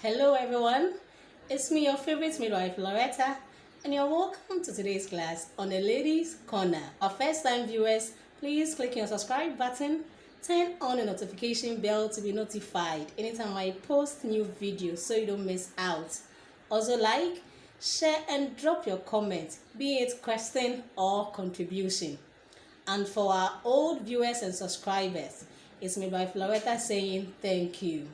Hello everyone, it's me, your favorite midwife Loretta, and you're welcome to today's class on the Ladies Corner. Our first time viewers, please click your subscribe button, turn on the notification bell to be notified anytime I post new videos so you don't miss out. Also like, share and drop your comment, be it question or contribution. And for our old viewers and subscribers, it's midwife Loretta saying thank you.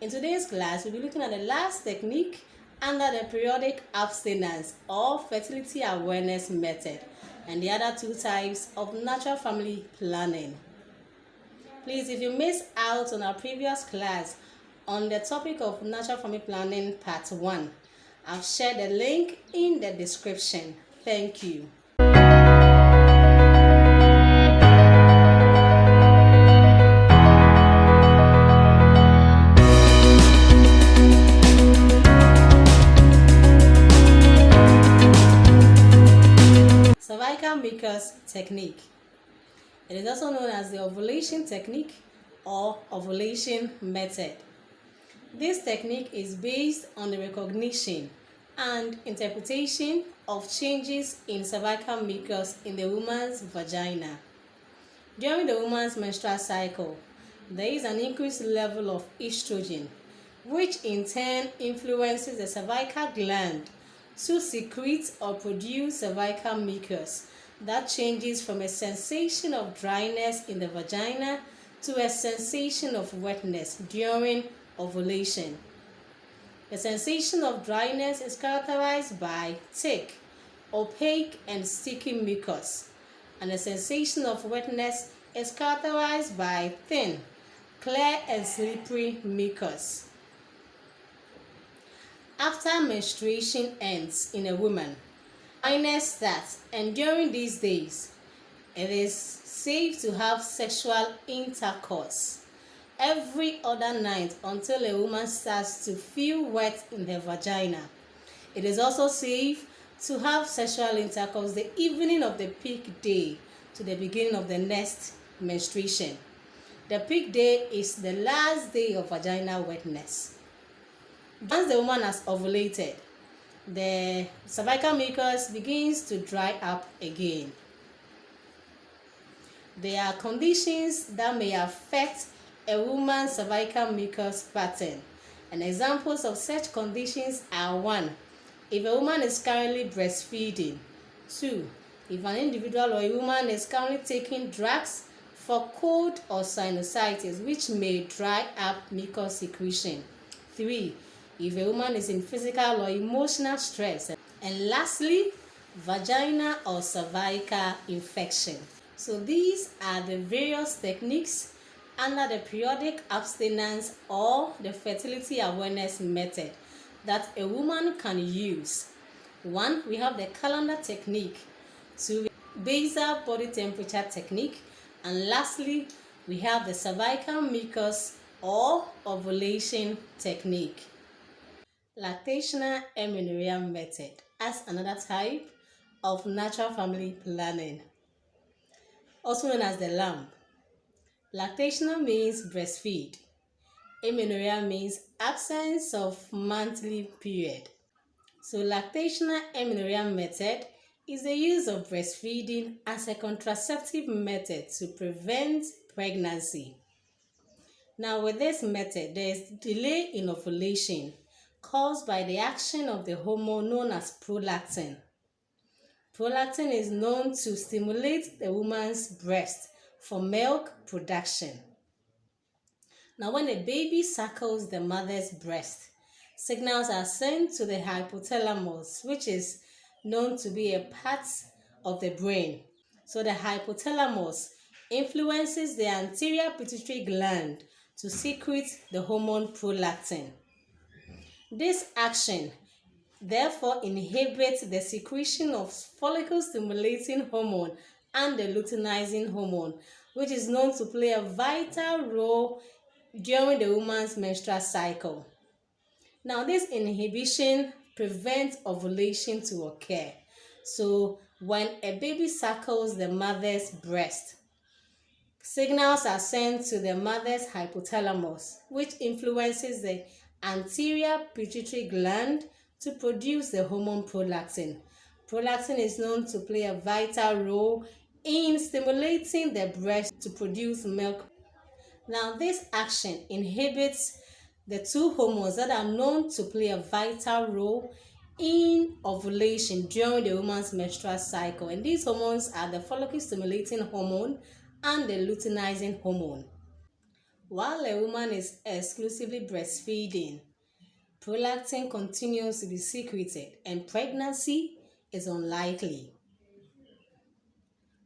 In today's class, we'll be looking at the last technique under the periodic abstinence or fertility awareness method and the other two types of natural family planning. Please, if you missed out on our previous class on the topic of natural family planning part 1, I've shared the link in the description. Thank you. Cervical mucus technique. It is also known as the ovulation technique or ovulation method. This technique is based on the recognition and interpretation of changes in cervical mucus in the woman's vagina. During the woman's menstrual cycle, there is an increased level of estrogen, which in turn influences the cervical gland to secrete or produce cervical mucus that changes from a sensation of dryness in the vagina to a sensation of wetness during ovulation. The sensation of dryness is characterized by thick, opaque, and sticky mucus, and the sensation of wetness is characterized by thin, clear, and slippery mucus. After menstruation ends in a woman, dryness starts, and during these days, it is safe to have sexual intercourse every other night until a woman starts to feel wet in her vagina. It is also safe to have sexual intercourse the evening of the peak day to the beginning of the next menstruation. The peak day is the last day of vaginal wetness. Once the woman has ovulated, the cervical mucus begins to dry up again. There are conditions that may affect a woman's cervical mucus pattern, and examples of such conditions are 1. If a woman is currently breastfeeding. 2. If an individual or a woman is currently taking drugs for cold or sinusitis, which may dry up mucus secretion. 3. If a woman is in physical or emotional stress. And lastly, vagina or cervical infection. So these are the various techniques under the periodic abstinence or the fertility awareness method that a woman can use. 1. We have the calendar technique. 2. Basal body temperature technique. And lastly, we have the cervical mucus or ovulation technique. Lactational amenorrhea method as another type of natural family planning, also known as the LAMP. Lactational means breastfeed. Amenorrhea means absence of monthly period. So lactational amenorrhea method is the use of breastfeeding as a contraceptive method to prevent pregnancy. Now with this method, there is delay in ovulation caused by the action of the hormone known as prolactin. Prolactin is known to stimulate the woman's breast for milk production. Now, when a baby suckles the mother's breast, signals are sent to the hypothalamus, which is known to be a part of the brain. So the hypothalamus influences the anterior pituitary gland to secrete the hormone prolactin. This action therefore inhibits the secretion of follicle-stimulating hormone and the luteinizing hormone, which is known to play a vital role during the woman's menstrual cycle. Now, this inhibition prevents ovulation to occur. So, when a baby suckles the mother's breast, signals are sent to the mother's hypothalamus, which influences the anterior pituitary gland to produce the hormone prolactin. Prolactin is known to play a vital role in stimulating the breast to produce milk. Now, this action inhibits the two hormones that are known to play a vital role in ovulation during the woman's menstrual cycle. And these hormones are the follicle-stimulating hormone and the luteinizing hormone. While a woman is exclusively breastfeeding, prolactin continues to be secreted and pregnancy is unlikely.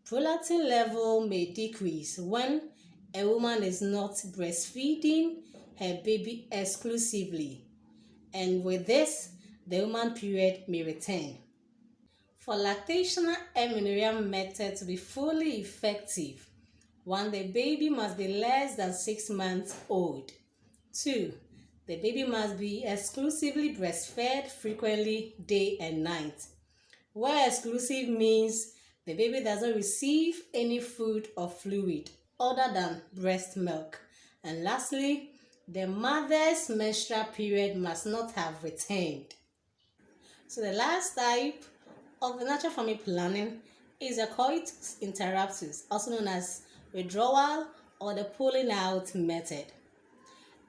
Prolactin level may decrease when a woman is not breastfeeding her baby exclusively, and with this, the woman period may return. For lactational amenorrhea method to be fully effective, 1. The baby must be less than 6 months old. 2. The baby must be exclusively breastfed frequently day and night. Where exclusive means the baby doesn't receive any food or fluid other than breast milk. And lastly, the mother's menstrual period must not have returned. So the last type of the natural family planning is a coitus interruptus, also known as withdrawal or the pulling out method.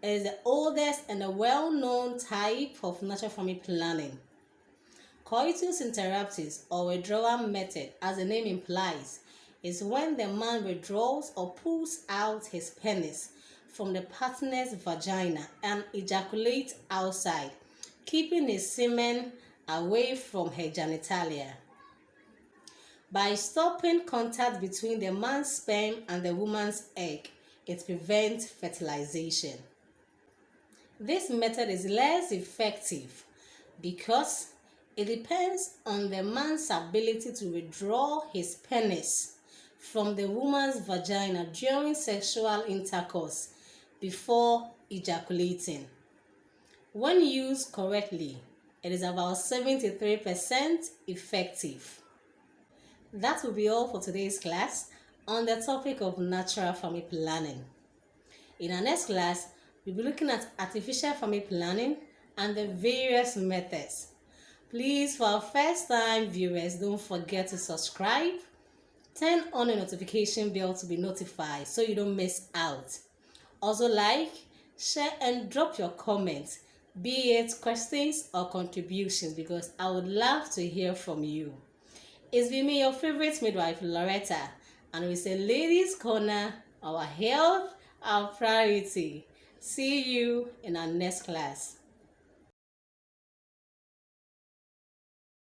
It is the oldest and a well-known type of natural family planning. Coitus interruptus or withdrawal method, as the name implies, is when the man withdraws or pulls out his penis from the partner's vagina and ejaculates outside, keeping his semen away from her genitalia. By stopping contact between the man's sperm and the woman's egg, it prevents fertilization. This method is less effective because it depends on the man's ability to withdraw his penis from the woman's vagina during sexual intercourse before ejaculating. When used correctly, it is about 73% effective. That will be all for today's class on the topic of natural family planning. In our next class, we'll be looking at artificial family planning and the various methods. Please, for our first-time viewers, don't forget to subscribe. Turn on the notification bell to be notified so you don't miss out. Also like, share and drop your comments, be it questions or contributions, because I would love to hear from you. It's been me, your favorite midwife, Loretta, and we say Ladies Corner, our health, our priority. See you in our next class.